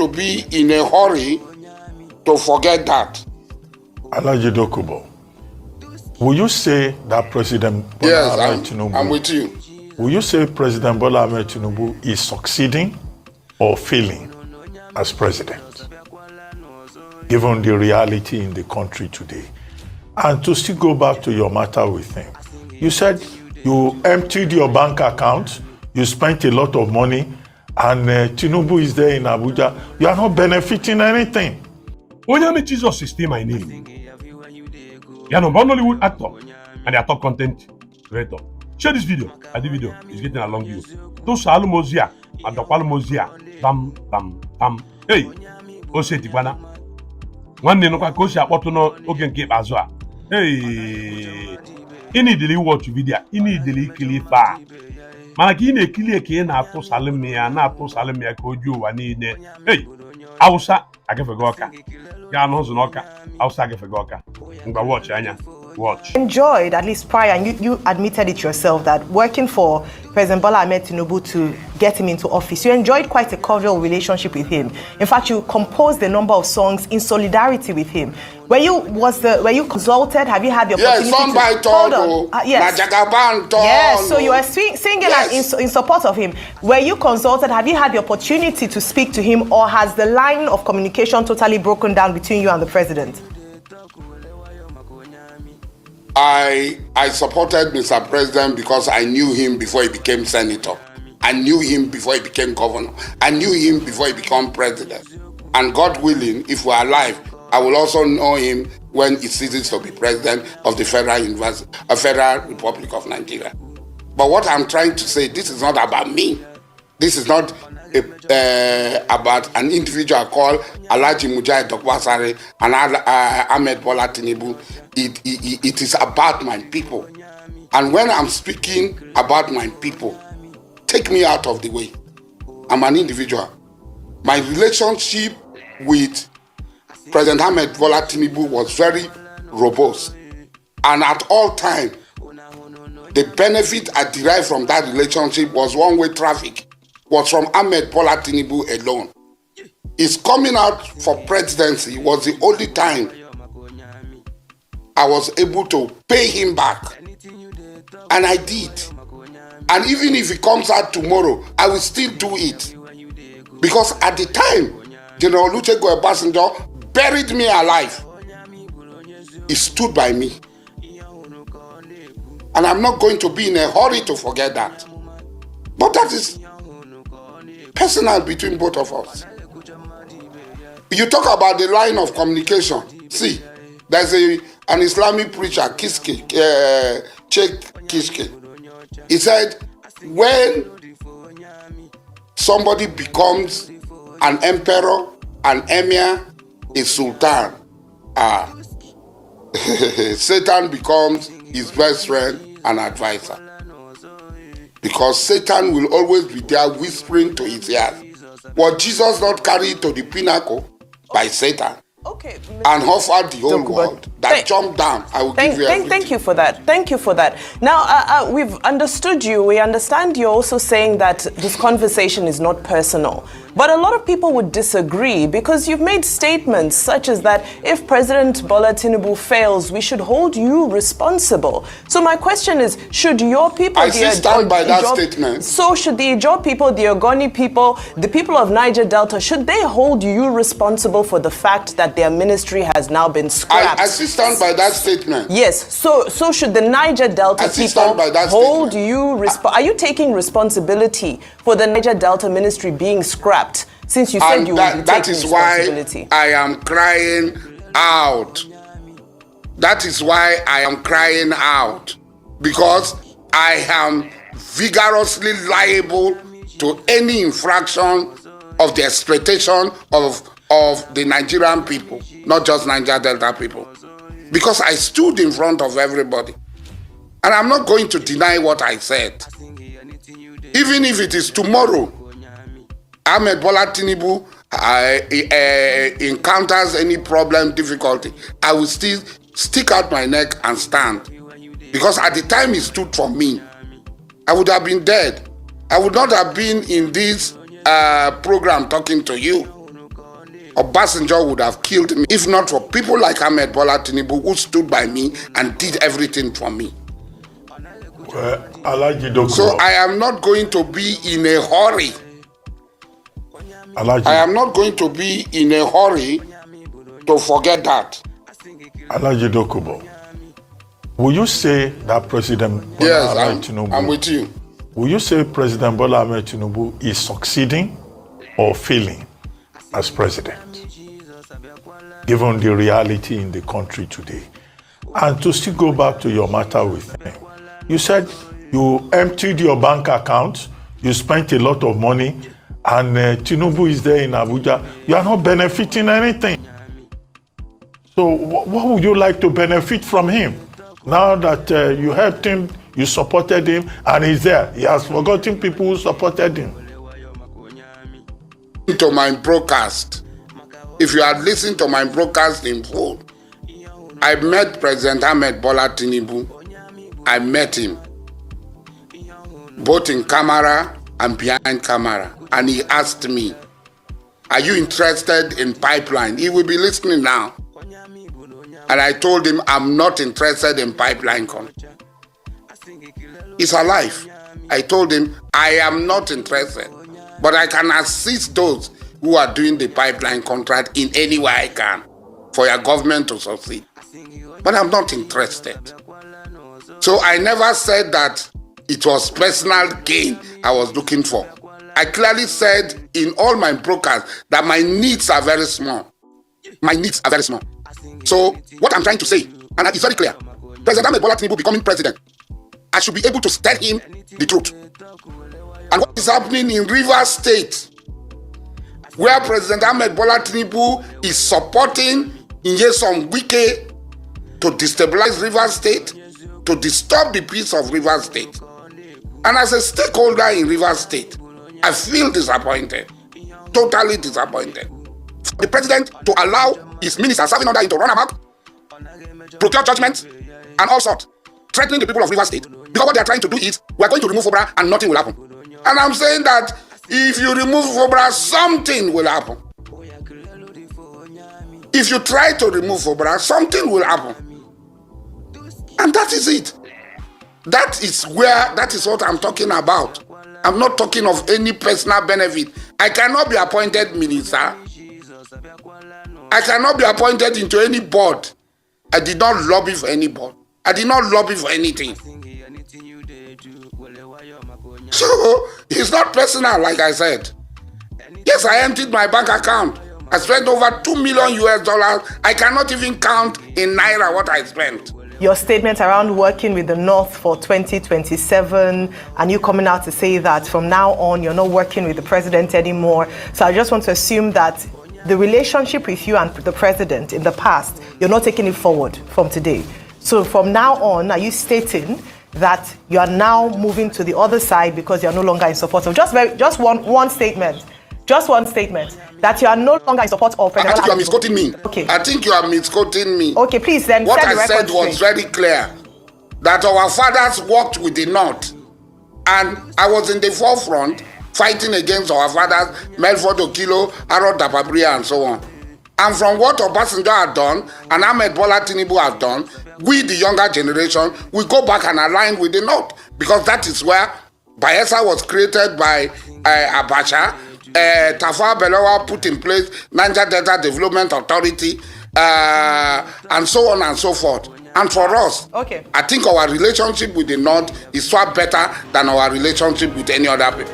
to be in a hurry to forget that. Alhaji Dokubo, will you say that President Bola Ahmed Tinubu... I'm with you. Will you say President Bola Ahmed Tinubu is succeeding or failing as president, given the reality in the country today? And to still go back to your matter with him, you said you emptied your bank account, you spent a lot of money, and Tinubu is there in Abuja. You are not benefiting anything. Onyame Jesus is still my name. You are a Nollywood actor and a top content creator. Share this video. The video is getting along you. Those Alumozia and the Palmozia. Bam, bam, bam. Hey, Ose Tibana. One day, no Kosia Potono, Ogen Cape Azua. Hey, any daily watch video, any daily kill far. Manakine kill Kane after Salemia, and after Salemia Koju, and in hey, Ausa, I give a goka. Ganos Noka, Ausa give a goka. But watch, Anya. Watch. Enjoyed, at least prior, and you admitted it yourself, that working for President Bola Ahmed Tinubu to get him into office, you enjoyed quite a cordial relationship with him. In fact, you composed a number of songs in solidarity with him. Were you consulted? Have you had the opportunity Yes, so you were singing in support of him. Were you consulted? Have you had the opportunity to speak to him, or has the line of communication totally broken down between you and the president? I supported Mr. President because I knew him before he became senator. I knew him before he became governor. I knew him before he became president. And God willing, if we're alive, I will also know him when he ceases to be president of the Federal Republic of Nigeria. But what I'm trying to say, this is not about me. This is not about an individual called Alhaji Mujahid Dokwasare and Ahmed Bola Tinubu. It is about my people. And when I'm speaking about my people, take me out of the way. I'm an individual. My relationship with President Ahmed Bola Tinubu was very robust. And at all times, the benefit I derived from that relationship was one-way traffic, was from Ahmed Bola Tinubu alone. His coming out for presidency was the only time I was able to pay him back. And I did. And even if he comes out tomorrow, I will still do it. Because at the time, General Olusegun Obasanjo buried me alive. He stood by me. And I'm not going to be in a hurry to forget that. But that is personal between both of us. You talk about the line of communication. See, there's an Islamic preacher, Sheikh Kishke. He said, when somebody becomes an emperor, an emir, a sultan, Satan becomes his best friend and advisor. Because Satan will always be there whispering to his ears. Was Jesus not carried to the pinnacle by Satan? Okay. And offered the whole world that jumped down. I will give you everything. Thank you for that. Thank you for that. Now, we've understood you. We understand you're also saying that this conversation is not personal. But a lot of people would disagree because you've made statements such as that if President Bola Tinubu fails, we should hold you responsible. So my question is, should your people... I stand by that statement. So should the Ijaw people, the Ogoni people, the people of Niger Delta, should they hold you responsible for the fact that their ministry has now been scrapped? I stand by that statement. Yes. So should the Niger Delta people hold you responsible? Are you taking responsibility for the Niger Delta ministry being scrapped? Since you said you would be taking responsibility. That is why I am crying out. That is why I am crying out. Because I am vigorously liable to any infraction of the exploitation of the Nigerian people, not just Niger Delta people. Because I stood in front of everybody. And I'm not going to deny what I said. Even if it is tomorrow, Ahmed Bola Tinubu encounters any problem, difficulty, I will still stick out my neck and stand. Because at the time he stood for me, I would have been dead. I would not have been in this program talking to you. Obasanjo would have killed me if not for people like Ahmed Bola Tinubu who stood by me and did everything for me. So I am not going to be in a hurry. I am not going to be in a hurry to forget that. Alhaji Dokubo, will you say that President Bola Ahmed Tinubu... I'm with you. Will you say President Bola Ahmed Tinubu is succeeding or failing as president, given the reality in the country today? And to still go back to your matter with him, you said you emptied your bank account, you spent a lot of money, and Tinubu is there in Abuja. You are not benefiting anything. So what would you like to benefit from him? Now that you helped him, you supported him, and he's there. He has forgotten people who supported him. To my broadcast, if you had listened to my broadcast in full, I met President Ahmed Bola Tinubu. I met him both in camera and behind camera, and he asked me, "Are you interested in pipeline?" He will be listening now. And I told him, I'm not interested in pipeline contract. He's alive. I told him, I am not interested, but I can assist those who are doing the pipeline contract in any way I can for your government to succeed. But I'm not interested. So I never said that it was personal gain I was looking for. I clearly said in all my broadcasts that my needs are very small. My needs are very small. So what I'm trying to say, and it's very clear, President Ahmed Bola Tinubu becoming president, I should be able to tell him the truth. And what is happening in Rivers State, where President Ahmed Bola Tinubu is supporting Nyesom Wike to destabilize Rivers State, to disturb the peace of Rivers State. And as a stakeholder in Rivers State, I feel disappointed, totally disappointed. For the president to allow his ministers serving under him to run amok, procure judgments, and all sorts, threatening the people of Rivers State. Because what they are trying to do is, we are going to remove FOBRA and nothing will happen. And I'm saying that if you remove FOBRA, something will happen. If you try to remove FOBRA, something will happen. And that is it. That is what I'm talking about. I'm not talking of any personal benefit. I cannot be appointed minister. I cannot be appointed into any board. I did not lobby for any board. I did not lobby for anything. So, it's not personal, like I said. Yes, I emptied my bank account. I spent over $2 million US. I cannot even count in Naira what I spent. Your statement around working with the North for 2027 and you coming out to say that from now on you're not working with the president anymore. So I just want to assume that the relationship with you and the president in the past, you're not taking it forward from today. So from now on, are you stating that you are now moving to the other side because you're no longer in support? So just one statement. Just one statement. That you are no longer in support of President. I think you are misquoting me. Okay. I think you are misquoting me. Okay, please then. What I said was very clear. That our fathers worked with the North. And I was in the forefront fighting against our fathers, Melford Okilo, Harold Dababria, and so on. And from what Obasanjo had done, and Ahmed Bola Tinubu has done, we, the younger generation, we go back and align with the North. Because that is where Bayelsa was created by Abacha, Tafawa Balewa put in place Niger Delta Development Authority, and so on and so forth. And for us, okay, I think our relationship with the North is far better than our relationship with any other people.